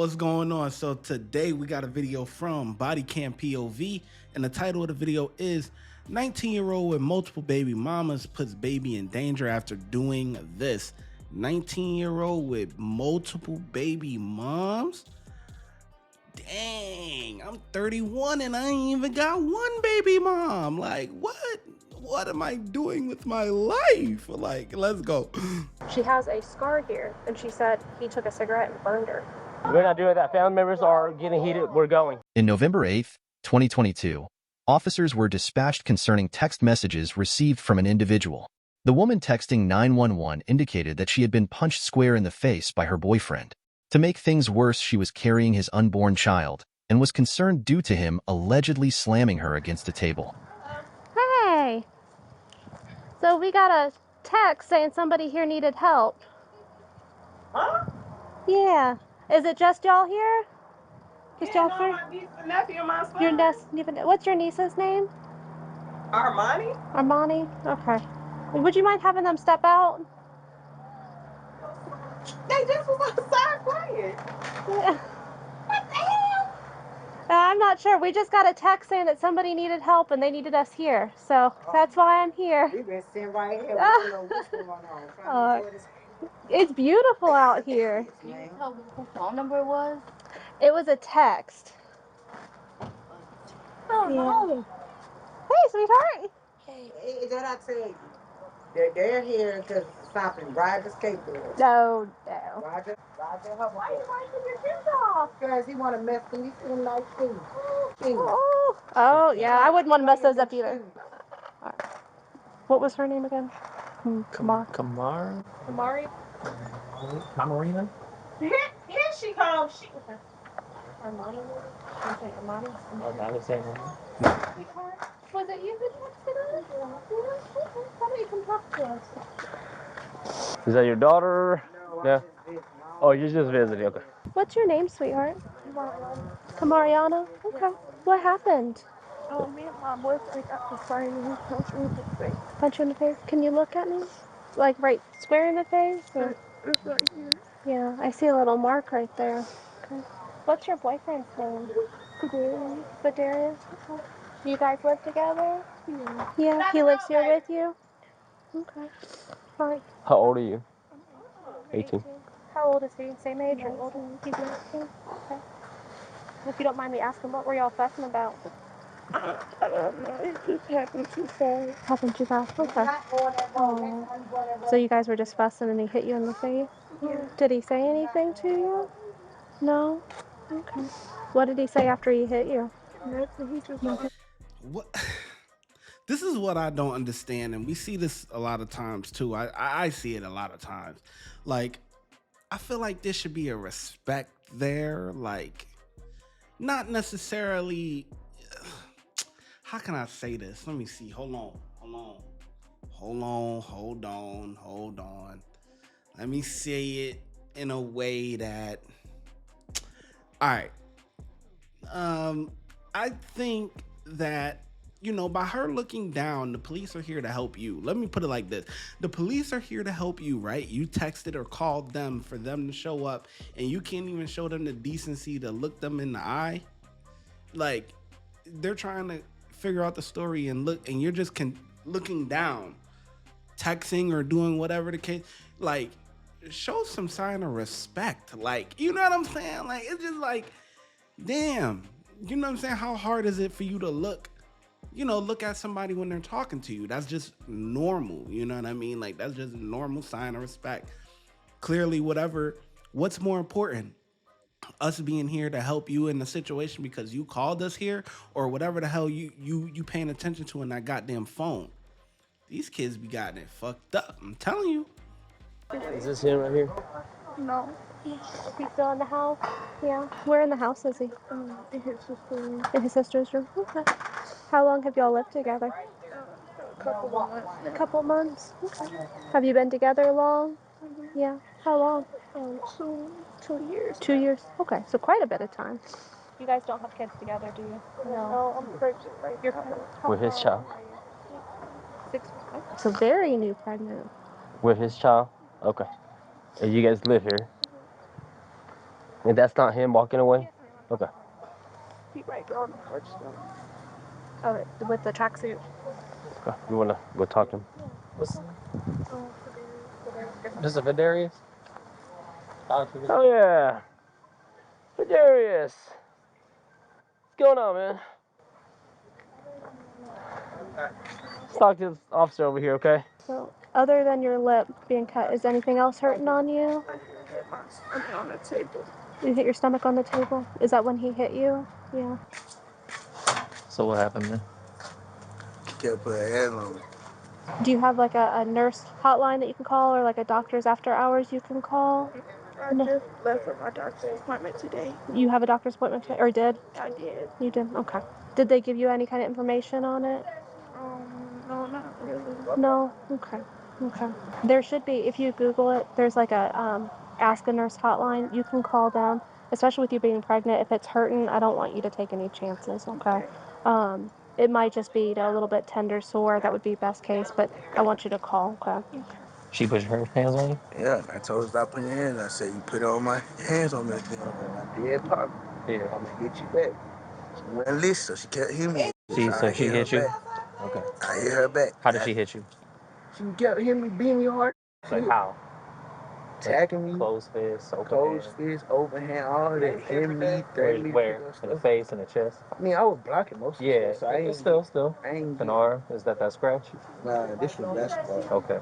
what's going on? So today we got a video from Body Cam POV, and the title of the video is 19-year-old with multiple baby mamas puts baby in danger after doing this. 19-year-old with multiple baby moms? Dang, I'm 31 and I ain't even got one baby mom. Like, what am I doing with my life? Like, let's go. She has a scar here, and she said he took a cigarette and burned her. We're not doing that. Family members are getting heated. We're going. In November 8th, 2022, officers were dispatched concerning text messages received from an individual. The woman texting 911 indicated that she had been punched square in the face by her boyfriend. To make things worse, she was carrying his unborn child and was concerned due to him allegedly slamming her against a table. Hey! So we got a text saying somebody here needed help. Huh? Yeah. Is it just y'all here? Just y'all here? My niece and nephew on my side. Your what's your niece's name? Armani? Armani? Okay. Would you mind having them step out? They just was outside playing. Yeah. What the hell? I'm not sure. We just got a text saying that somebody needed help and they needed us here. So that's why I'm here. We've been sitting right here. We don't know what's going on. It's beautiful out here. Can you tell what phone number it was? It was a text. Oh, Yeah. no. Hey, sweetheart. Hey, is that I tell you? They're here to stop and ride the skateboard. No. Roger, why you wiping your shoes off? Because he want to mess with me in like shoes. Oh, yeah. I wouldn't want to mess those up either. All right. What was her name again? Kamari? Kamarina? Here she comes. Armani? Oh, that was saying Was it you who texted us? Why don't you come talk to us? Is that your daughter? No, Yeah. I'm just visiting. Oh, you're just visiting. Okay. What's your name, sweetheart? Kamariana? Okay. What happened? Oh, me and my boyfriend got to fight and he punched me in the face. Punch you in the face? Can you look at me? Like right square in the face? Or? It's right here. Yeah, I see a little mark right there. Okay. What's your boyfriend's name? Badarius? Okay. You guys live together? Yeah. Yeah, he lives here with you? Okay. All right. How old are you? 18. How old is he? Same age or older? He's 19? Okay. If you don't mind me asking, what were y'all fussing about? I don't know. It just happened too fast. Happened too fast? Okay. Oh. So you guys were just fussing and he hit you in the face? Yeah. Did he say anything to you? No? Okay. What did he say after he hit you? Nothing. He just What? This is what I don't understand, and we see this a lot of times too. I see it a lot of times. Like, I feel like there should be a respect there. Like, not necessarily. How can I say this? Let me see. Hold on. Let me say it in a way that. All right. I think that, by her looking down, the police are here to help you. Let me put it like this. The police are here to help you, right? You texted or called them for them to show up, and you can't even show them the decency to look them in the eye. Like, they're trying to figure out the story and look, and you're just looking down, texting or doing whatever the case. Like, show some sign of respect. Like, you know what I'm saying? Like, it's just like, damn. You know what I'm saying? How hard is it for you to look at somebody when they're talking to you? That's just normal. You know what I mean? Like, that's just a normal sign of respect. Clearly, what's more important? Us being here to help you in the situation because you called us here, or whatever the hell you paying attention to in that goddamn phone. These kids be getting it fucked up. I'm telling you. Is this him right here? no. He's still in the house? Yeah. Where in the house is he? In his sister's room. In his sister's room? Okay. How long have y'all lived together? A couple of months now. A couple months? Okay. Have you been together long? Yeah. How long? 2 years. 2 years? Okay, so quite a bit of time. You guys don't have kids together, do you? No, I'm pregnant right You're now. With his child. 6 months. So very new pregnant. With his child? Okay. And you guys live here? And that's not him walking away? Okay. He right there on the porch still. Oh, with the tracksuit. Okay. You wanna go talk to him? What's Mr. Vidarius? Oh yeah. Vidarius. What's going on, man? Let's talk to this officer over here, okay? So, other than your lip being cut, is anything else hurting on you? I hit my stomach on the table. You hit your stomach on the table? Is that when he hit you? Yeah. So what happened, man? Kept putting her hands on me. Do you have like a nurse hotline that you can call or like a doctor's after hours you can call? I just left for my doctor's appointment today. You have a doctor's appointment today, or did? I did. You did? Okay. Did they give you any kind of information on it? No, not really. No? Okay. Okay. There should be, if you Google it, there's like a ask a nurse hotline. You can call them, especially with you being pregnant. If it's hurting, I don't want you to take any chances, okay? It might just be, a little bit tender sore. That would be best case, but I want you to call, okay? She put her hands on you? Yeah, I told her stop putting your hands. I said you put all my hands on me again. And I did pop. Yeah. I'm gonna hit you back. She wouldn't listen, so she kept hitting me. So she hit you? Back. Okay. I hit her back. How did she hit you? She kept hitting me, beating me hard. Like how? Attacking me. Closed fist, open Closed hand. fist, open hand, all of that. Hitting me, threatening me. Where? In the face, in the chest? I mean, I was blocking most of the Yeah. stuff, so I ain't Still. I ain't An arm? Is that scratch? Nah, this was basketball. Okay.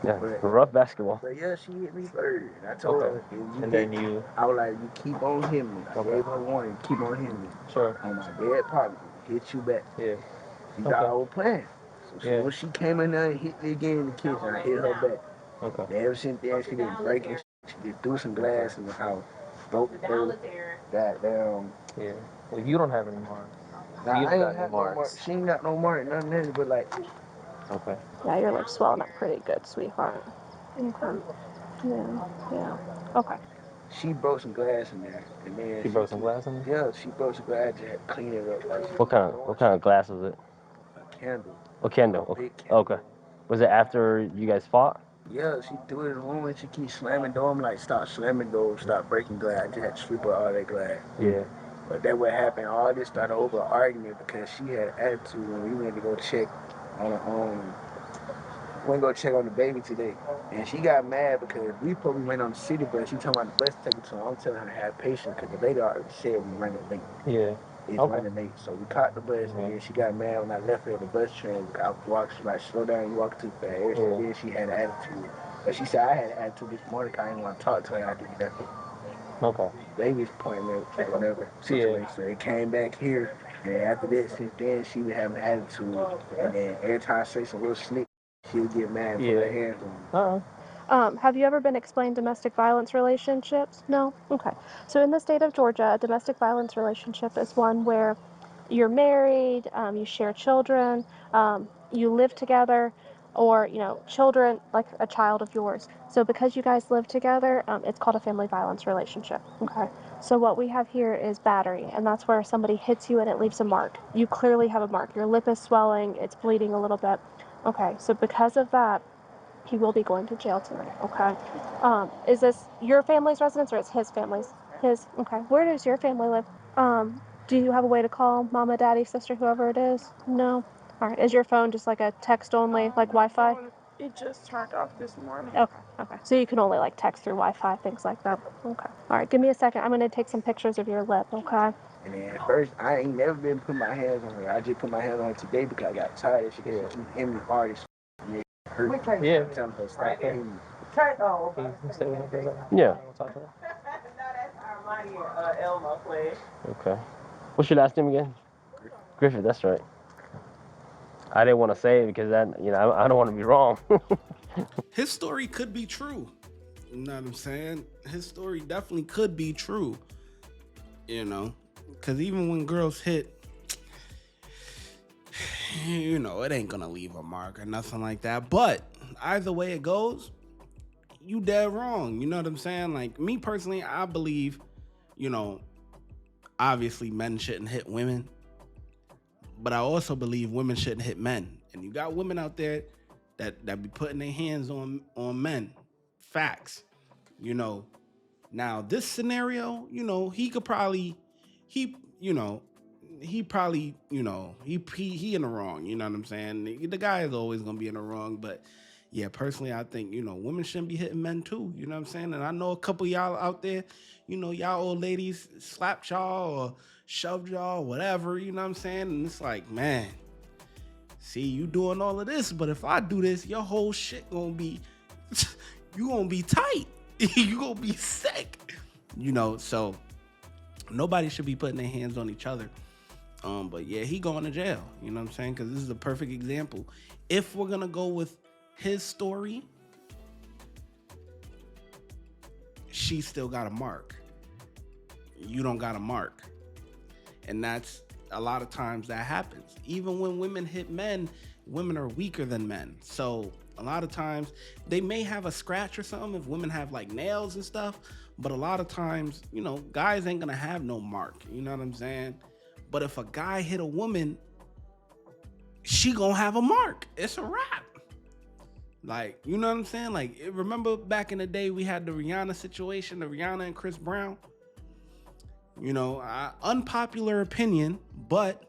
Yeah. But, Rough basketball. but yeah, she hit me first. And I told her, And then you. I was like, you keep on hitting me. I Okay. gave her a warning, keep on hitting me. Sure. On my dead partner, hit you back. Yeah. She thought I was playing. So Yeah. when she came in there and hit me again in the kitchen, I hit her back. Okay. And ever since then, she didn't break it. She just threw some glass in the house. Broke the door. Goddamn. Yeah. Well, you don't have any marks. Nah, You I ain't got have no no marks. mark. She ain't got no mark, nothing else, but like. Okay. Yeah, your lip's swelling up pretty good, sweetheart. Okay. Yeah. Okay. She broke some glass in there, and then She broke some glass in there? Yeah, she broke some glass. Just had to clean it up. Like, What kind of glass was it? a candle. A candle. A big candle. Okay. Was it after you guys fought? Yeah, she threw it in the room and she keeps slamming door. I'm like, stop slamming doors, stop breaking glass. I just had to sweep up all that glass. Yeah. But that what happened. All this started over an argument because she had an attitude when we went to go check on her own. Went to go check on the baby today. And she got mad because we probably went on the city bus. She talking about the bus ticket, so I'm telling her to have patience because the lady already said we running late. Yeah. It's running late. So we caught the bus and then she got mad when I left her at the bus train. I walked, she's like, slow down, you walk too fast. And then she had an attitude. But she said I had an attitude this morning because I didn't want to talk to her after we left her. Okay. Baby's appointment or whatever situation. So it came back here. And after that, since then, she was having an attitude. And then every time I say some little slick, she would get mad and put her hands on me. Have you ever been explained domestic violence relationships? No? Okay. So in the state of Georgia, a domestic violence relationship is one where you're married, you share children, you live together, or, children, like a child of yours. So because you guys live together, it's called a family violence relationship. Okay. So what we have here is battery, and that's where somebody hits you and it leaves a mark. You clearly have a mark. Your lip is swelling, it's bleeding a little bit. Okay. So because of that, he will be going to jail tonight, okay? Is this your family's residence or it's his family's? His, okay. Where does your family live? Do you have a way to call mama, daddy, sister, whoever it is? No? All right. Is your phone just like a text only, like Wi-Fi? It just turned off this morning. Okay. So you can only like text through Wi-Fi, things like that. Okay. All right. Give me a second. I'm going to take some pictures of your lip, okay? And then at first, I ain't never been putting my hands on her. I just put my hands on her today because I got tired of she keep hitting me hard. Yeah. Telling her stop hitting me. Yeah. Okay. What's your last name again? Griffith, that's right. I didn't want to say it because I don't want to be wrong. His story could be true. You know what I'm saying? His story definitely could be true. Because even when girls hit, it ain't gonna leave a mark or nothing like that. But either way it goes, you dead wrong. You know what I'm saying? Like, me personally, I believe, obviously men shouldn't hit women, but I also believe women shouldn't hit men. And you got women out there that be putting their hands on men. Facts. Now, this scenario, he could probably, he, you know, he probably, he in the wrong. You know what I'm saying? The guy is always gonna be in the wrong, but yeah, personally, I think women shouldn't be hitting men too. You know what I'm saying? And I know a couple of y'all out there, y'all old ladies slapped y'all or shoved y'all, whatever. You know what I'm saying? And it's like, man, see, you doing all of this, but if I do this, your whole shit gonna be, you gonna be tight. You gonna be sick. So nobody should be putting their hands on each other. But yeah, he going to jail. You know what I'm saying? Because this is a perfect example. If we're gonna go with his story, she still got a mark. You don't got a mark. And that's a lot of times that happens. Even when women hit men, women are weaker than men. So a lot of times they may have a scratch or something if women have like nails and stuff. But a lot of times, guys ain't gonna have no mark. You know what I'm saying? But if a guy hit a woman, she gonna have a mark. It's a wrap. Like, you know what I'm saying? Like, remember back in the day we had the Rihanna situation, the Rihanna and Chris Brown? Unpopular opinion, but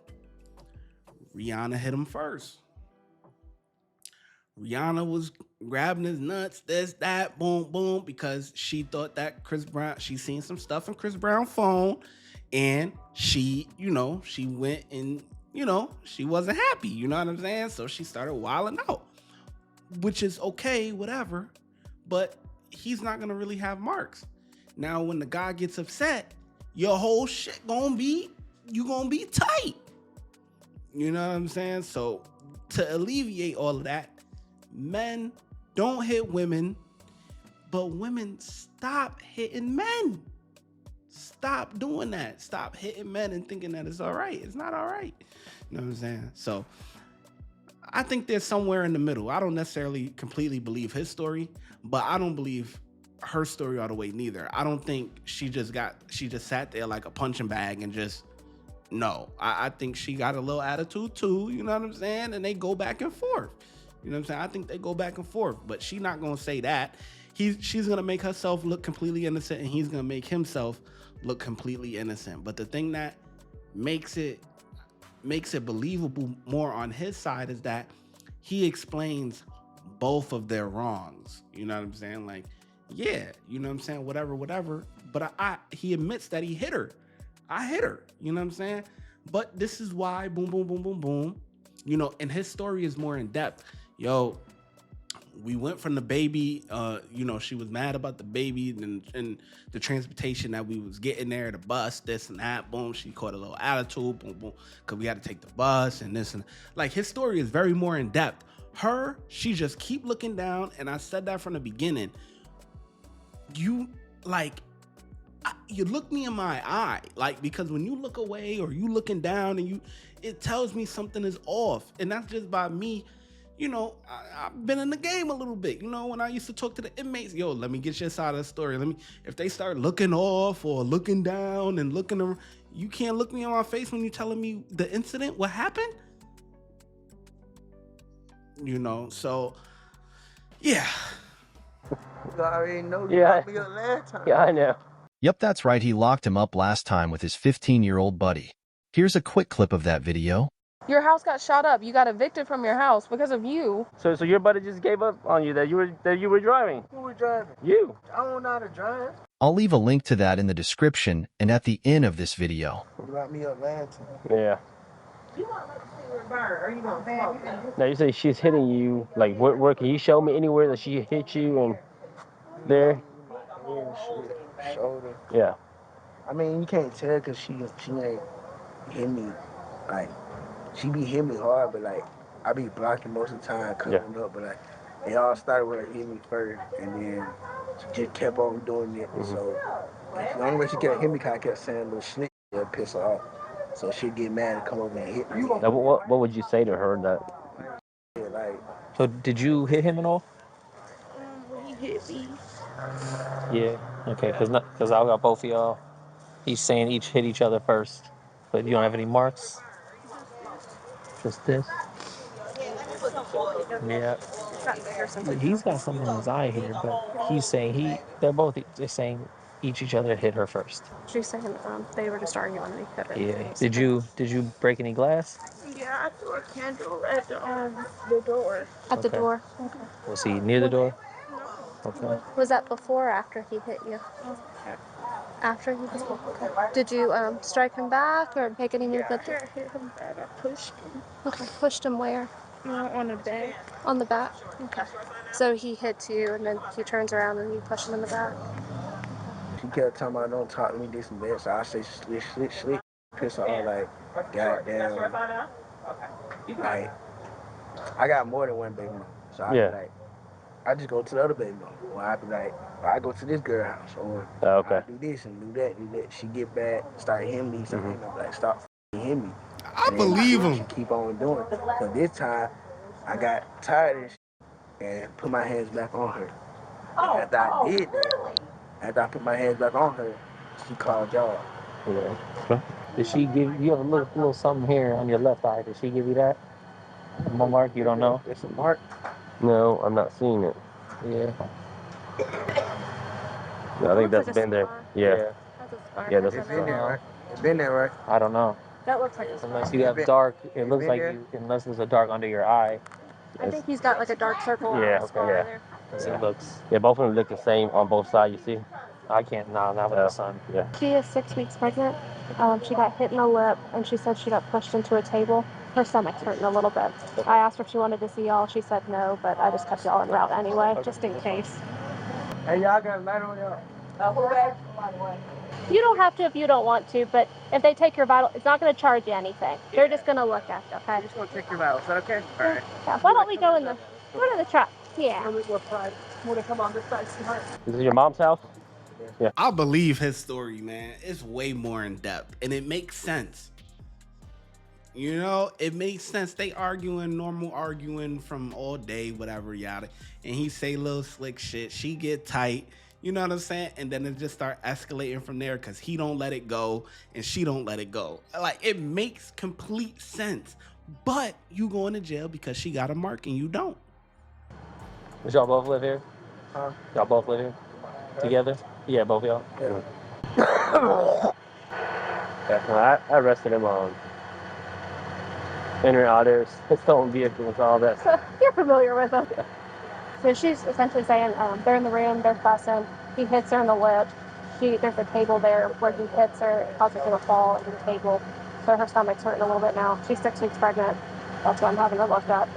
Rihanna hit him first. Rihanna was grabbing his nuts, this, that, boom, boom, because she thought that Chris Brown, she seen some stuff in Chris Brown's phone, and she went and, she wasn't happy, you know what I'm saying? So she started wilding out, which is okay, whatever, but he's not gonna really have marks. Now, when the guy gets upset, your whole shit gonna be tight. You know what I'm saying? So to alleviate all of that, men don't hit women, but women stop hitting men. Stop doing that. Stop hitting men and thinking that it's all right. It's not all right. You know what I'm saying? So I think there's somewhere in the middle. I don't necessarily completely believe his story, but I don't believe her story all the way neither. I don't think she just sat there like a punching bag and just, no. I think she got a little attitude too, you know what I'm saying? And they go back and forth. You know what I'm saying? I think they go back and forth, but she's not gonna say that. She's gonna make herself look completely innocent, and he's gonna make himself look completely innocent. But the thing that makes it believable more on his side is that he explains both of their wrongs. You know what I'm saying? Like, yeah, you know what I'm saying? Whatever. But he admits that he hit her. I hit her. You know what I'm saying? But this is why, boom, boom, boom, boom, boom. And his story is more in depth. Yo, we went from the baby, she was mad about the baby and the transportation that we was getting there, the bus, this and that, boom, she caught a little attitude, boom, boom, because we had to take the bus and this and, like, his story is very more in depth. Her, she just keep looking down, and I said that from the beginning. You look me in my eye, like, because when you look away or you looking down and it tells me something is off, and that's just by me. I've been in the game a little bit. When I used to talk to the inmates, yo, let me get your side of the story. If they start looking off or looking down and looking around, you can't look me in my face when you're telling me the incident, what happened. So yeah. You already know you Yeah. got me up last time. Yeah, I know. Yep, that's right, he locked him up last time with his 15-year-old buddy. Here's a quick clip of that video. Your house got shot up. You got evicted from your house because of you. So your buddy just gave up on you that you were driving. Who was driving? You. I don't know how to drive. I'll leave a link to that in the description and at the end of this video. You got me up last time. Yeah. You want to let the cigarette burn, or you gonna smoke it? Now you say she's hitting you. Like, where can you show me anywhere that she hit you and there? Yeah, shit. Shoulder. Yeah. I mean, you can't tell because she ain't hit me. Like, she be hitting me hard, but like, I be blocking most of the time, coming up. But like, it all started with her hitting me first, and then she just kept on doing it. Mm-hmm. So the only way she kept hitting me, cause I kept saying little shit that piss her off. So she'd get mad and come over and hit me. Now, what would you say to her that? Yeah, like. So did you hit him at all? He hit me. Yeah. Okay. Because I got both of y'all. He's saying each hit each other first, but you don't have any marks. Just this. Yeah. He's got something in his eye here, but he's saying they're saying each other hit her first? She's saying they were just arguing and he hit her in the Yeah. face. Did you break any glass? Yeah, I threw a candle at the door. At the Okay. door. Okay. Was he near the door? No. Okay. Was that before or after he hit you? After he hit you? Okay. Did you strike him back or make any move? I hit him bad. I pushed him Okay. Pushed him where? on the back. On the back. Okay. So he hits you and then he turns around and you push him in the back. She kept talking about don't talk to me this and that, so I say slick. Piss her off like, goddamn. Like, I got more than one baby mama, so I be like, I just go to the other baby mama. Or I be like, I go to this girl house, or I do this and do that. She get back, start hitting me, I'm like, stop hitting me. I And believe then him. she keep on doing it. But this time, I got tired of this and put my hands back on her. And after I did that, after I put my hands back on her, she called y'all. Yeah. Did she give you have a little something here on your left eye? Did she give you that? One mark? You don't know? It's a mark. No, I'm not seeing it. Yeah. No, I think that's been there. Yeah. That's a scar. Yeah, that's It's a been there, scar. right? It's been there, right? I don't know. That looks like a scar. Unless you have dark, it looks like you. Unless there's a dark under your eye. I think he's got like a dark circle. Yeah, scar yeah. there. Because it looks. Yeah, both of them look the same on both sides, you see? I can't. No, not with the sun. Yeah. She is 6 weeks pregnant. She got hit in the lip and she said she got pushed into a table. Her stomach's hurting a little bit. I asked her if she wanted to see y'all. She said no, but I just kept y'all en route anyway, just in case. Hey, y'all got a light on y'all? You don't have to if you don't want to, but if they take your vital, it's not going to charge you anything. They're just going to look at you, okay? Just want to take your vitals. Is that okay? All right. Yeah. Why don't we go in the truck? Yeah. Is this your mom's house? Yeah. I believe his story, man. It's way more in depth and it makes sense. You know, it makes sense. They normal arguing from all day, whatever, yada. And he say little slick shit. She get tight. You know what I'm saying? And then it just start escalating from there because he don't let it go and she don't let it go. Like, it makes complete sense. But you going to jail because she got a mark and you don't. Does y'all both live here? Huh? Y'all both live here? Together? Yeah, both of y'all. Yeah. Yeah, I arrested him on entering others, stolen vehicles, all that. So you're familiar with them. So she's essentially saying they're in the room, they're fussing. He hits her in the lip. There's a table there where he hits her, it causes her to fall into the table. So her stomach's hurting a little bit now. She's 6 weeks pregnant. That's what I'm having her looked at.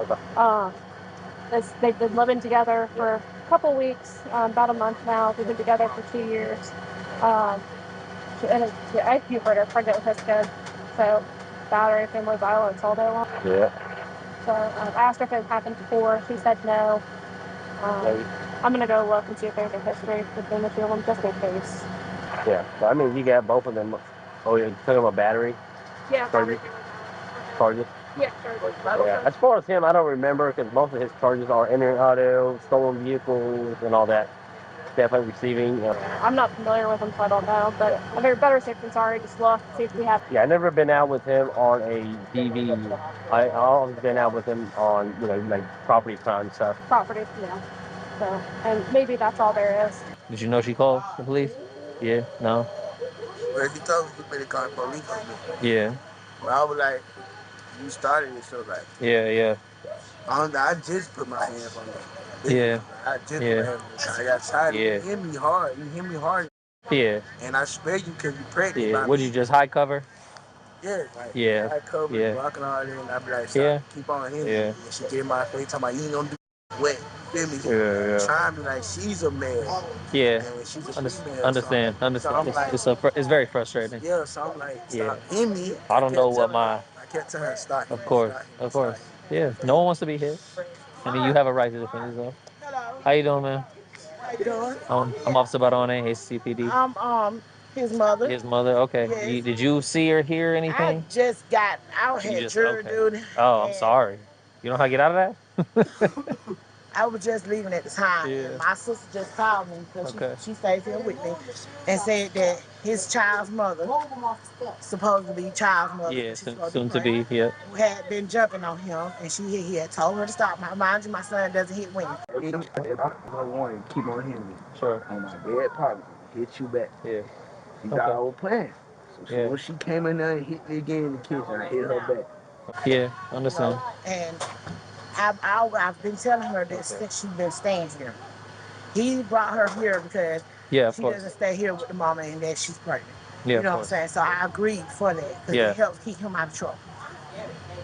They've been living together for a couple weeks, about a month now. They've been together for 2 years. I keep her pregnant with his kid. So battery, family violence all day long. Yeah. So I asked her if it happened before. She said no. I'm gonna go look and see if there's a history between the two of them, just in case. Yeah. But I mean, you got both of them. Oh, you're talking about battery? Yeah. Charges? Charges? Yeah, charges. Yeah. As far as him, I don't remember because most of his charges are entering auto, stolen vehicles, and all that. Definitely receiving. I'm not familiar with him, so I don't know. But I figured better safe than sorry. Just look, see if we have. Yeah, I never been out with him on a DV. I always been out with him on, like property crime stuff. Property, yeah. So, and maybe that's all there is. Did you know she called the police? Yeah? No? Well, if you told me, you better call the police on me. Yeah. Well, I was like, you started it, so like, Yeah. I just put my hands on it. Yeah. I just put my hands on it. I got tired. Yeah. You hit me hard. Yeah. And I spare you because you pregnant. Yeah. Would you just high cover? Yeah, like, Yeah. I covered, Yeah. blocking all that, and I be like, stop, Yeah. keep on hitting me. Yeah. And she get in my face, talking about, you ain't gonna do wet. You feel me? Yeah. Trying to be like, she's a man. Yeah. And when she's a female, Understand. So I'm like, It's very frustrating. yeah, so I'm like, Yeah. stop hitting me. I don't know what I kept telling her, stop hitting Of me, course. stop hitting me, Of course. stop hitting me. Yeah. No one wants to be hit. I mean, you have a right to defend yourself. How you doing, man? How you doing? I'm Officer Barone, HCPD. I'm his mother. His mother. Okay. Yes. Did you see or hear I anything? just got out, had jury duty. Oh, I'm and sorry. You know how to get out of that? I was just leaving at the time. Yeah. And my sister just called me because Okay. she stays here with me and said that his child's mother, supposed to be child's mother, Yeah, she's supposed soon to pregnant, be. Yeah. who had been jumping on him, and he had told her to stop. Mind you, my son doesn't hit women. I don't want to keep on hitting me. Sure. On my dead partner. hit you back. Yeah. She got our plan. So soon as she came in there and hit me again in the kitchen, I hit her back. Yeah, understand. And I've been telling her this since she's been staying here. He brought her here because she doesn't stay here with the mama and that she's pregnant. Yeah, you know what I'm saying? So I agreed for that because it helps keep him out of trouble.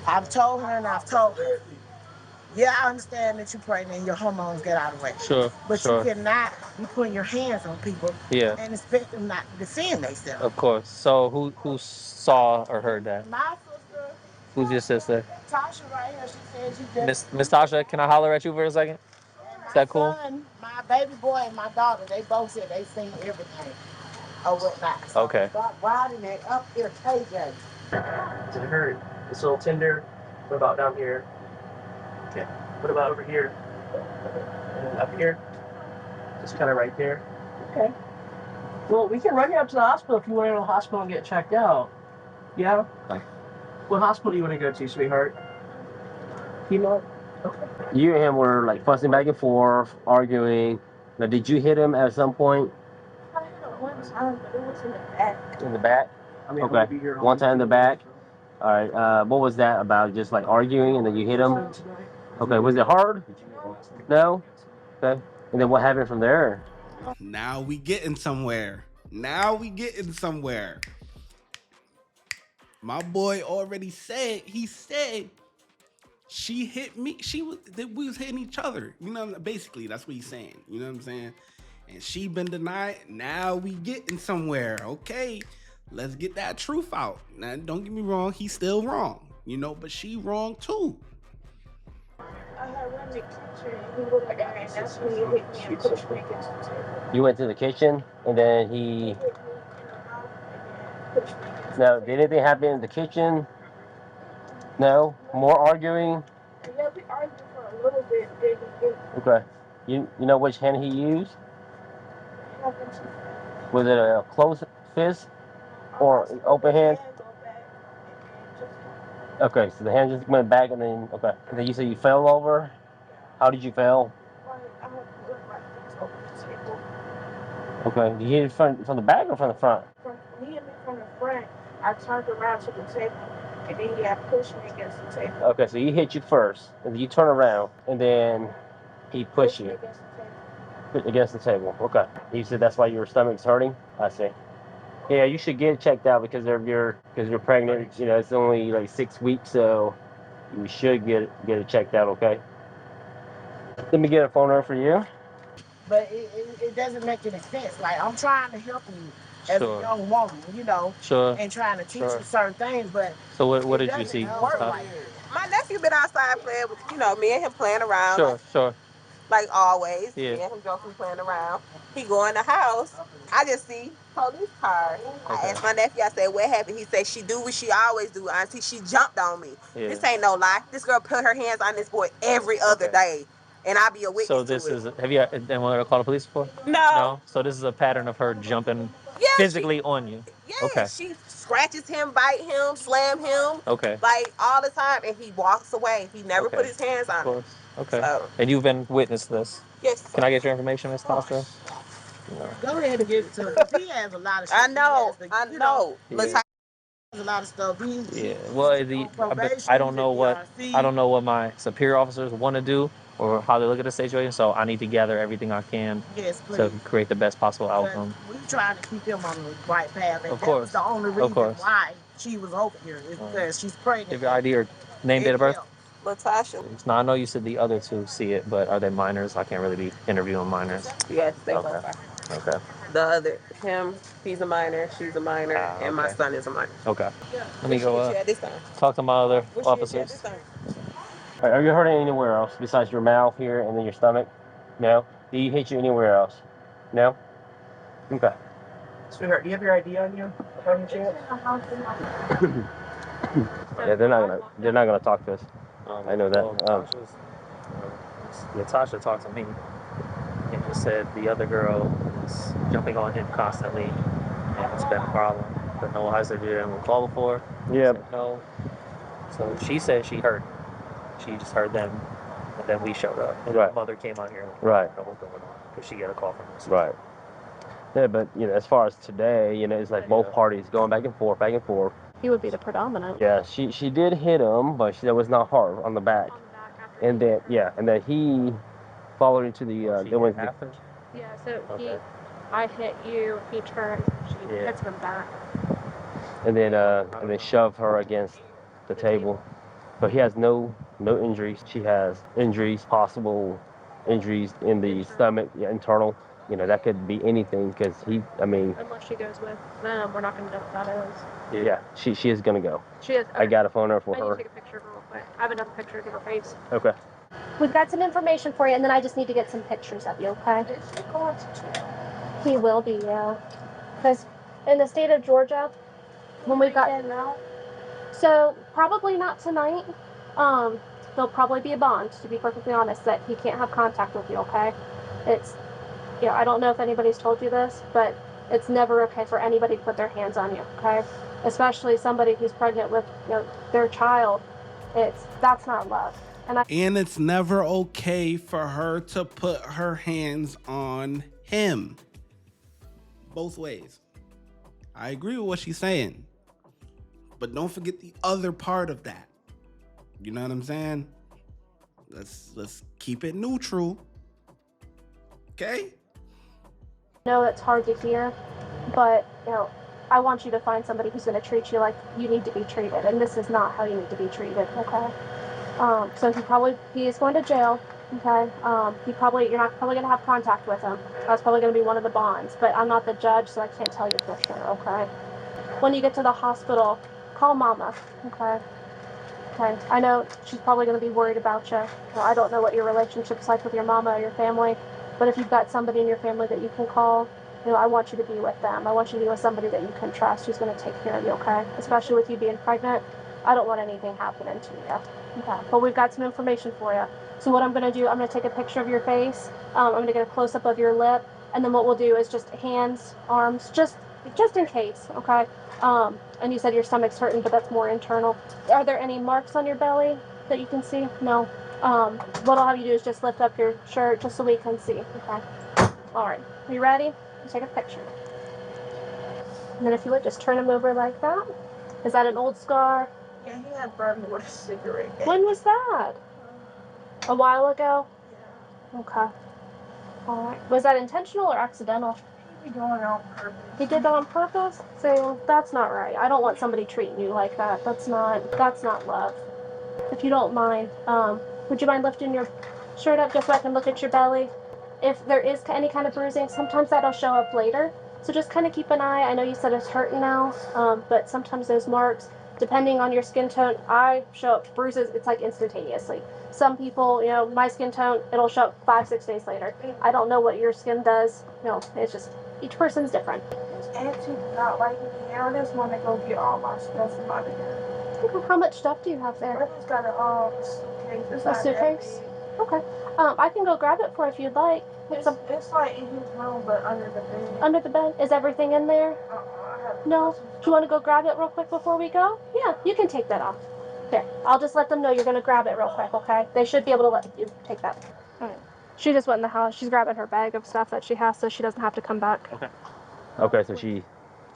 I've told her and I've told her. Yeah, I understand that you're pregnant and your hormones get out of the way. Sure. But you cannot be putting your hands on people and expect them not to defend themselves. Of course. So who saw or heard that? My sister. Who's your sister? Tasha right here, she said she just. Miss Tasha, can I holler at you for a second? Is that cool? Son, my baby boy and my daughter, they both said they seen everything or whatnot. So Okay. stop riding that up here, KJ. I heard this little Tinder. What about down here? Okay. What about over here? And up here? Just kind of right there. Okay. Well, we can run you up to the hospital if you want to go to the hospital and get checked out. Yeah? What hospital do you want to go to, sweetheart? You know? Okay. You and him were like fussing back and forth, arguing. Now, did you hit him at some point? I hit him one time, but it was in the back. In the back? Okay. One time in the back? All right. What was that about? Just like arguing and then you hit him? Okay. Was it hard? No? Okay. And then what happened from there? Now we getting somewhere. Now we getting somewhere. My boy already said, he said she hit me. We was hitting each other. You know, basically that's what he's saying. You know what I'm saying? And she been denied. Now we getting somewhere. Okay, let's get that truth out. Now, don't get me wrong. He's still wrong. You know, but she wrong too. I had run the kitchen and he was like, and that's when he hit me and pushed me against the table. You went to the kitchen and then he. He hit me in the mouth and then pushed me against Now, the did anything happen in the kitchen? No? More arguing? table. Yeah, we argued for a little bit. Then he hit me. Okay. You know which hand he used? Happened to Was it a closed fist or an open hand? Okay, so the hand just went back and then, okay. And then you said you fell over? How did you fall? I had to look like this over the table. Okay. Did you hit it from the back or from the front? He hit me from the front. I turned around to the table, and then he had pushed me against the table. Okay, so he hit you first, and then you turn around, and then he pushed you Against the table. against the table. Okay. You said that's why your stomach's hurting? I see. Yeah, you should get checked out because you're pregnant. You know, it's only like 6 weeks, so you should get it checked out. Okay. Let me get a phone number for you. But it doesn't make any sense. Like, I'm trying to help you as a young woman, you know, and trying to teach you certain things, but So what did you see? work like My nephew been outside playing with, me and him playing around. Sure. Like always. Yeah. Me and him joking, playing around. He go in the house. I just see police car. I asked my nephew, I said, what happened? He said, she do what she always do, auntie. She jumped on me. Yeah. This ain't no lie. This girl put her hands on this boy every other day. And I be a witness So this to is, have you anyone to call the police before? No. So this is a pattern of her jumping physically on you. Yeah, Okay. she scratches him, bite him, slam him. Okay. Like all the time, and he walks away. He never put his hands on Of her. course. Okay. So, And you've been witness to this. yes. Can I get your information, Miss Tasha? Go ahead and get it to him. He has a lot of shit. I know. Yeah. Let's He has a lot of stuff. Yeah. Well, I don't know what my superior officers want to do or how they look at the situation. So I need to gather everything I can to create the best possible outcome. We trying to keep him on the right path. And Of that course. was the only reason why she was over here. Is because she's pregnant. Give your ID or name, date of birth. Latasha. Now I know you said the other two see it, but are they minors? I can't really be interviewing minors. Yes, they both Okay. are. Okay. The other, him, he's a minor, she's a minor, and my son is a minor. Okay. Let me go This time. talk to my other officers. Are you hurting anywhere else besides your mouth here and then your stomach? No? Did he hit you anywhere else? No? Okay. Sweetheart, do you have your ID on you? Yeah, they're not gonna talk to us. I know that. Natasha talked to me and just said the other girl is jumping on him constantly and it's been a problem. But no eyes have been able to call before. Yeah. No. So she said she heard. She just heard them, and then we showed up. And the mother came out here. And know what's going on because she got a call from us. Right. Yeah, but as far as today, it's like both parties going back and forth, back and forth. He would be the predominant. Yeah, she did hit him, but that was not hard on the back. And then he followed into the Yeah, so I hit you, he turned, she hits him back. and then shoved her against the table. But he has no injuries. She has injuries, possible injuries in the stomach, internal. That could be anything because Unless she goes with them, we're not going to know what that is. Yeah, she is gonna go. She is. I got a phone number for I need her. to take a picture of her real quick. I have another picture of her face. Okay. We've got some information for you, and then I just need to get some pictures of you, okay? Is she going to jail? He will be, yeah. Because in the state of Georgia, when we got now, so probably not tonight. There'll probably be a bond, to be perfectly honest, that he can't have contact with you, okay? It's, I don't know if anybody's told you this, but it's never okay for anybody to put their hands on you, okay? Especially somebody who's pregnant with their child. That's not love. And it's never okay for her to put her hands on him. Both ways. I agree with what she's saying. But don't forget the other part of that. You know what I'm saying? Let's keep it neutral. Okay? I know it's hard to hear, but I want you to find somebody who's going to treat you like you need to be treated, and this is not how you need to be treated, okay? So he is going to jail, okay? You're not probably going to have contact with him. That's probably going to be one of the bonds, but I'm not the judge, so I can't tell you for sure, okay? When you get to the hospital, call Mama, okay? Okay, I know she's probably going to be worried about you. I don't know what your relationship's like with your mama or your family, but if you've got somebody in your family that you can call, I want you to be with them. I want you to be with somebody that you can trust who's going to take care of you, okay? Especially with you being pregnant. I don't want anything happening to you. Okay, but we've got some information for you. So what I'm going to do, I'm going to take a picture of your face. I'm going to get a close-up of your lip, and then what we'll do is just hands, arms, just in case, okay? And you said your stomach's hurting, but that's more internal. Are there any marks on your belly that you can see? No. What I'll have you do is just lift up your shirt just so we can see. Okay. All right. Are you ready? Let's take a picture. And then if you would, just turn him over like that. Is that an old scar? Yeah, he had burned me with a cigarette. When was that? A while ago? Yeah. Okay. All right. Was that intentional or accidental? He doing it on purpose. He did that on purpose? So that's not right. I don't want somebody treating you like that. That's not love. If you don't mind, would you mind lifting your shirt up just so I can look at your belly? If there is any kind of bruising, sometimes that'll show up later. So just kind of keep an eye. I know you said it's hurting now, but sometimes those marks, depending on your skin tone, I show up bruises, it's like instantaneously. Some people, my skin tone, it'll show up 5-6 days later. I don't know what your skin does. It's just, each person's different. His auntie not liking me. I just want to go get all my stuff from out of here. How much stuff do you have there? I just got a suitcase. It's a suitcase? Okay. I can go grab it for if you'd like. It's like in his room, but under the bed. Under the bed? Is everything in there? No? Do you want to go grab it real quick before we go? Yeah, you can take that off. There. I'll just let them know you're going to grab it real quick, okay? They should be able to let you take that. All right. She just went in the house. She's grabbing her bag of stuff that she has so she doesn't have to come back. Okay, so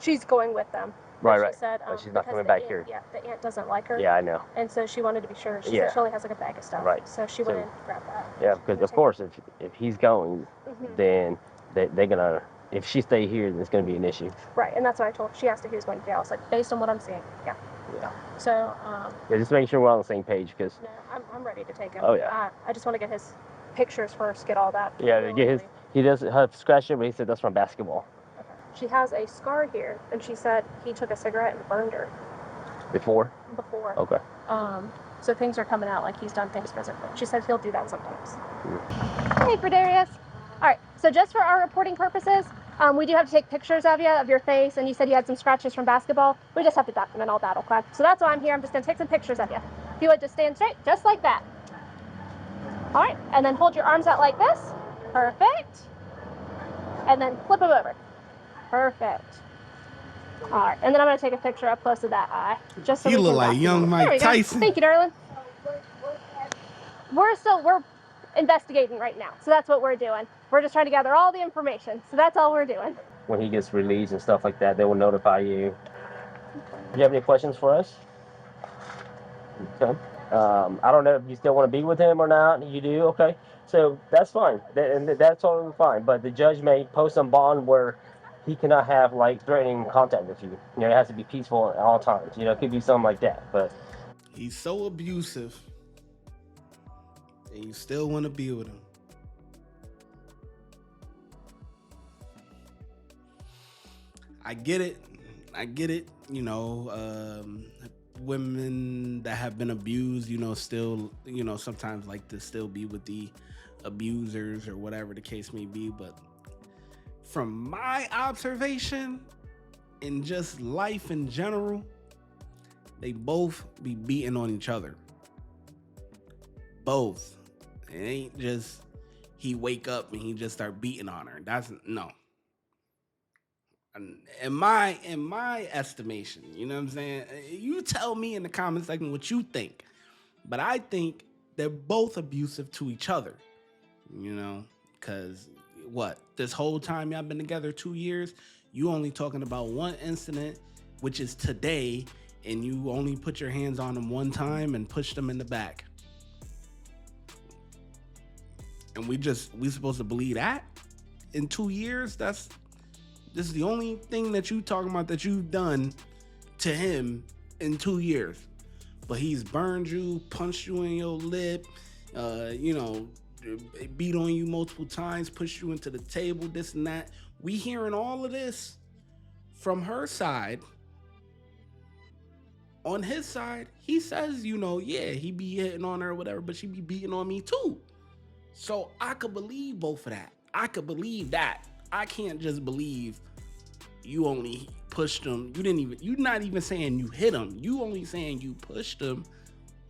she's going with them. Right. She said, she's not coming back here. Yeah, the aunt doesn't like her. Yeah, I know. And so she wanted to be sure. She said she only has like a bag of stuff. Right. So she went in and grabbed that. Yeah, because of course, if he's going, then they're gonna. If she stay here, then it's gonna be an issue. Right, and that's what I told her. She asked if he was going to jail. I was like, based on what I'm seeing, yeah. So. Yeah, just making sure we're on the same page, because. No, I'm ready to take him. Oh yeah. I just want to get his pictures first. Get all that. Yeah, to get his. He does have scratch it, but he said that's from basketball. She has a scar here, and she said he took a cigarette and burned her. Before? Okay. So things are coming out like he's done things physically. She said he'll do that sometimes. Hey, Fredarius. All right, so just for our reporting purposes, we do have to take pictures of you, of your face, and you said you had some scratches from basketball. We just have to document all that, okay? So that's why I'm here. I'm just going to take some pictures of you. If you would just stand straight, just like that. All right, and then hold your arms out like this. Perfect. And then flip them over. Perfect. All right, and then I'm going to take a picture up close to that eye. Just so you look like young Mike Tyson. Thank you, darling. We're investigating right now, so that's what we're doing. We're just trying to gather all the information, so that's all we're doing. when he gets released and stuff like that, they will notify you. Do you have any questions for us? Okay. I don't know if you still want to be with him or not. You do? Okay. So that's fine. And that's totally fine. But the judge may post some bond where he cannot have like threatening contact with you. You know, it has to be peaceful at all times. You know, it could be something like that. But He's so abusive, and you still want to be with him. I get it. I get it. You know, women that have been abused, you know, still, you know, sometimes like to still be with the abusers or whatever the case may be. But from my observation in just life in general, they both be beating on each other. Both. It ain't just he wake up and he just start beating on her. That's no. In my estimation, you know what I'm saying? You tell me in the comment section what you think. But I think they're both abusive to each other. You know, because what? This whole time y'all been together 2 years, you only talking about one incident, which is today, and you only put your hands on him one time and pushed him in the back. And we supposed to believe that? In 2 years? This is the only thing that you talking about that you've done to him in 2 years. But he's burned you, punched you in your lip, you know, beat on you multiple times, pushed you into the table, this and that. We hearing all of this from her side. On his side, he says, you know, yeah, he be hitting on her or whatever, but she be beating on me too. So I could believe both of that. I could believe that. I can't just believe you only pushed him. You're not even saying you hit him. You only saying you pushed him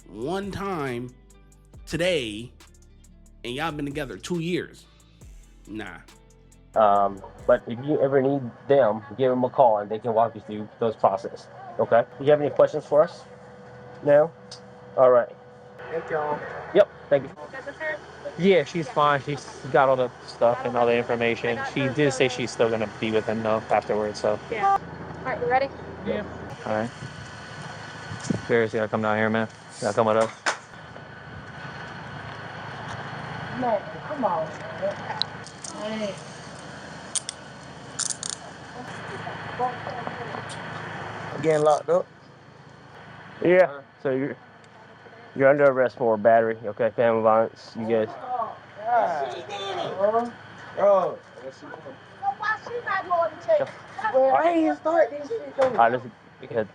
one time today and y'all been together 2 years. Nah. but if you ever need them, give them a call and they can walk you through those process. Okay. Do you have any questions for us? No? All right. Thank y'all. Yep. Thank you. Yeah, she's fine. She's got all the stuff and all the information. She did say she's still gonna be with him though afterwards. So. Yeah. All right, you ready? Yeah. All right. Seriously, gotta come down here, man. Gotta come with us. Man, come on, man. I'm getting locked up. Yeah. So you're under arrest for battery. Okay. Family violence. You guys. She did it. Bro. So why she not going to jail? Well, I ain't start this shit though. All right. Let's because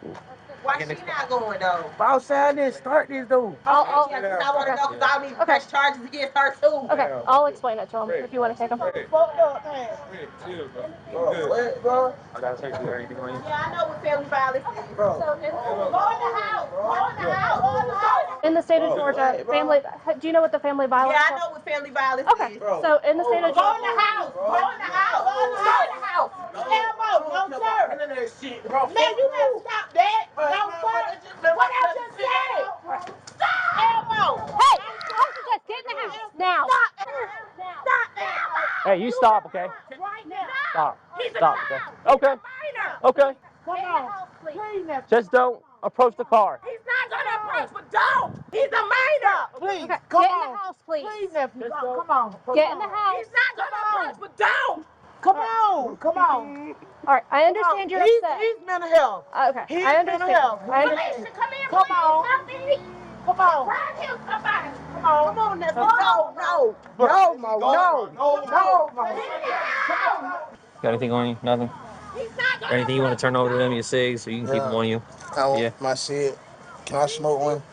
Why she not going though? I was saying I didn't start this though. I want to know because I need to press charges against her too. Okay, I'll explain it to him if you want to take him. Fucked up, man. What, bro? I gotta search you or anything on you. Yeah, I know what family violence is. Bro. Go in the house. Go in the house. In the state of Georgia, do you know what the family violence Yeah, I know what family violence Okay, is. so in the state of Go Georgia, in the house. Go in the house. Go in the house. Elmo, no sir. Man, you better stop that. No sir. What I just said. Stop. Elmo. hey, officers, get in the house now. Stop, Elmo. hey, you stop, okay? Right now. Stop. He's a Stop. child. Okay. Minor. Okay. Come on. Please, nephew. Just don't approach the car. He's not gonna approach, but don't. He's a minor. Please, Okay, come get in on. the house, please. Please, nephew. Come on. Get in the house. He's not gonna approach, but don't. Come on. Come on. All right, I understand you're upset. He's mental health. Okay, He's I mental understand. health. I understand. Come here, Come please. on. Help me. Come on. Grab him, somebody. Come on, nephew. No, no. No, Mo. No. No, Mo. Got anything on you? Nothing. He's not Or gonna anything you want to turn over to them? Your cigs, so you can keep them on you. I want Yeah. my shit. Can I smoke one?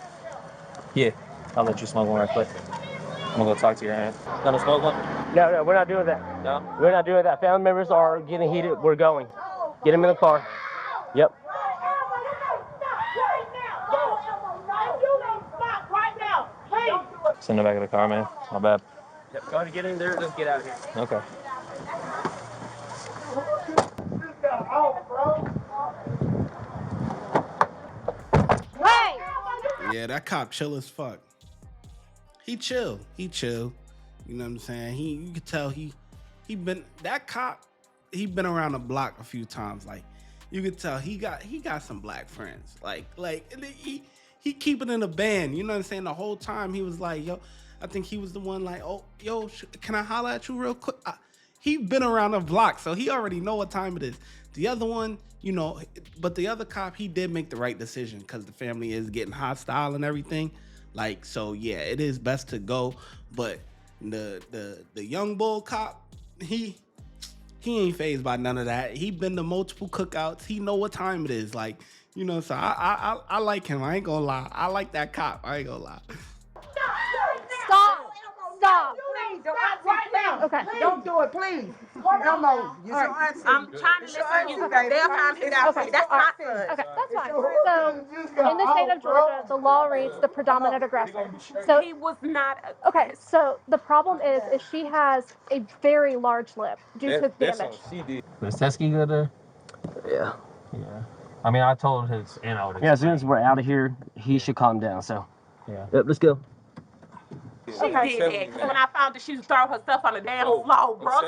Yeah. I'll let you smoke one right quick. I'm gonna go talk to your aunt. Gonna smoke one? No, we're not doing that. No. We're not doing that. Family members are getting heated. We're going. Get them in the car. Yep. Send the back of the car, man. My bad. Yep. Go ahead and get in there. Let's get out of here. Okay. Hey! Yeah, that cop chill as fuck. He chill. You know what I'm saying? You could tell he been that cop. he been around the block a few times. Like you could tell he got some black friends. Like and he keep it in a band. You know what I'm saying? The whole time he was like, yo, I think he was the one like, oh, yo, can I holler at you real quick? He been around the block, so he already know what time it is. The other one, you know, but the other cop, he did make the right decision because the family is getting hostile and everything. Like, so yeah, it is best to go. But the young bull cop, he ain't fazed by none of that. He been to multiple cookouts. He know what time it is. Like, you know, so I like him. I ain't gonna lie. I like that cop. I ain't gonna lie. Stop. Stop. Please, your auntie, right now. Okay. Don't do it, please. No more. Use your auntie. I'm trying to listen to you. They'll find his outfit. That's my son. Okay, that's fine. So, in the state of Georgia, the law reads the predominant aggressor. So He was not. okay, so the problem is she has a very large lip due to damage. Is Teskey good there? Yeah. Yeah. I mean, I told his aunt I would. Yeah, as soon as we're out of here, he should calm down. So. Yeah. Yep, let's go. She did that. When I found that she was throwing herself on the damn floor, bro.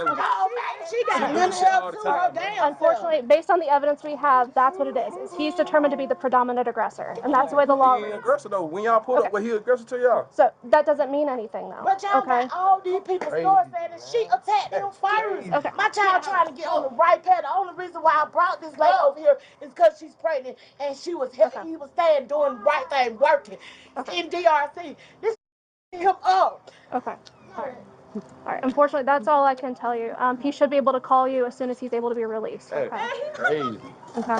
She got mental health to her damn. Unfortunately, based on the evidence we have, that's what it is he's determined to be the predominant aggressor, and that's the way the law reads. Aggressor though. When y'all pulled up, was he aggressive to y'all? So that doesn't mean anything though. But y'all Okay. got all these people stories saying that she attacked them first. Okay. My child trying to get on the right path. The only reason why I brought this lady over here is because she's pregnant and she was he was staying doing the right thing, working in DRC. This him up. Okay. All right. Unfortunately, that's all I can tell you. He should be able to call you as soon as he's able to be released. Okay. Crazy. Okay.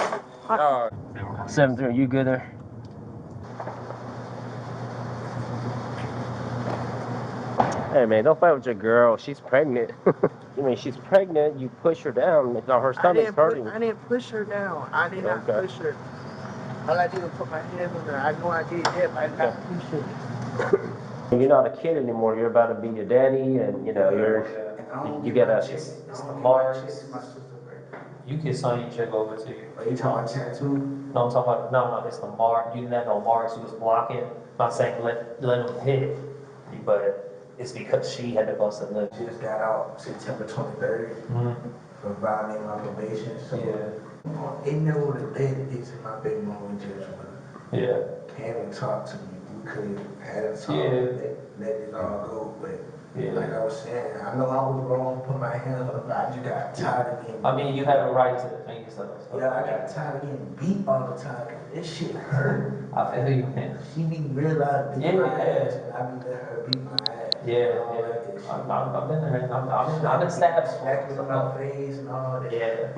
All right. 7-3, you good there? Hey man, don't fight with your girl. She's pregnant. I mean, she's pregnant. You push her down. It's not her stomach's hurting. I didn't push her down. I did not push her. All I did was put my hands on her. I know I did that, but I did not push her. You're not a kid anymore. You're about to be your daddy, and you know you gotta. It's the mark. You can sign your check over to you. Are you talking tattoo? No, I'm talking about no. It's the mark. You didn't have no marks. You was blocking. I'm not saying let them hit, but it's because she had to bust a lip. She just got out September 23rd for violating my probation. So they never would have let this in my baby mama judgment. Yeah. Came and talked to me. We could have had a talk, let it all go. But like I was saying, I know I was wrong, put my hands on her, but I just got tired of getting. I mean, you have a right to defend yourself. So. Yeah, I got tired of getting beat all the time. This shit hurt. I feel you, man. She be realizing beating my ass, and I be letting her beat my ass. I've been there. I've been stabbed. Acting on my face and all that. Yeah.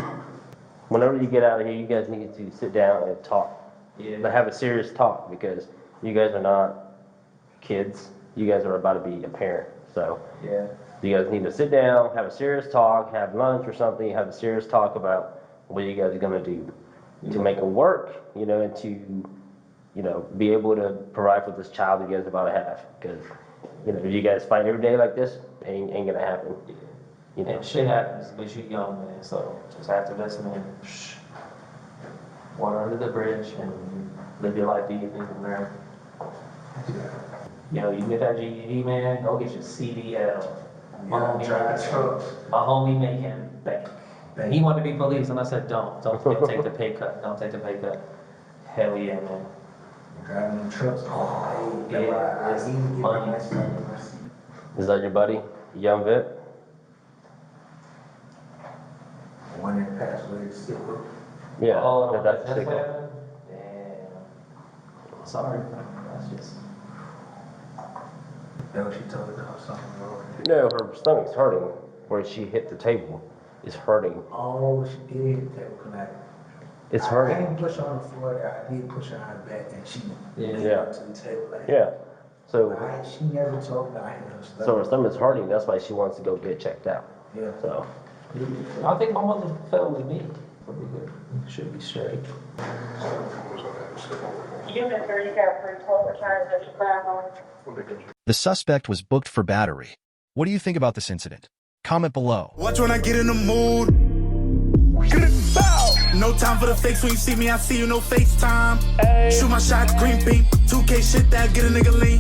Whenever you get out of here, you guys need to sit down and talk. Yeah. But have a serious talk because you guys are not kids. You guys are about to be a parent. So you guys need to sit down, have a serious talk, have lunch or something, have a serious talk about what you guys are gonna do to make it work, you know, and to, you know, be able to provide for this child you guys are about to have. Because, you know, if you guys fight every day like this, ain't gonna happen. You know, And shit happens, but you're young, man. So just have to listen and water under the bridge and live your life easy from there. You know, you get that GED, man, go get your CDL. My homie make him bank. He wanted to be police, and I said, don't take the pay cut. Don't take the pay cut. Hell yeah, man. Driving them trucks. It's money. is that your buddy, Young Vip? One that passed away is sick. Yeah, Oh, that's what sick. happened? Damn. Sorry, that's just. No, she told her something wrong. No, her stomach's hurting where she hit the table. It's hurting. Oh, she did hit the table connect. It's I hurting. didn't push her on the floor. I did push her on her back, and she leaned Yeah. up to the table. Like, Yeah. So she never told me I hit her stomach. so her stomach's hurting. That's why she wants to go get checked out. Yeah. So I think my mother fell with me. We'll be good. Should be straight. Unit 30 got free total charge of Chicago. The suspect was booked for battery. What do you think about this incident? Comment below. Watch when I get in the mood. Bow. No time for the fakes. When you see me, I see you, no FaceTime. Shoot my shot, green beam. 2K shit that get a nigga lean.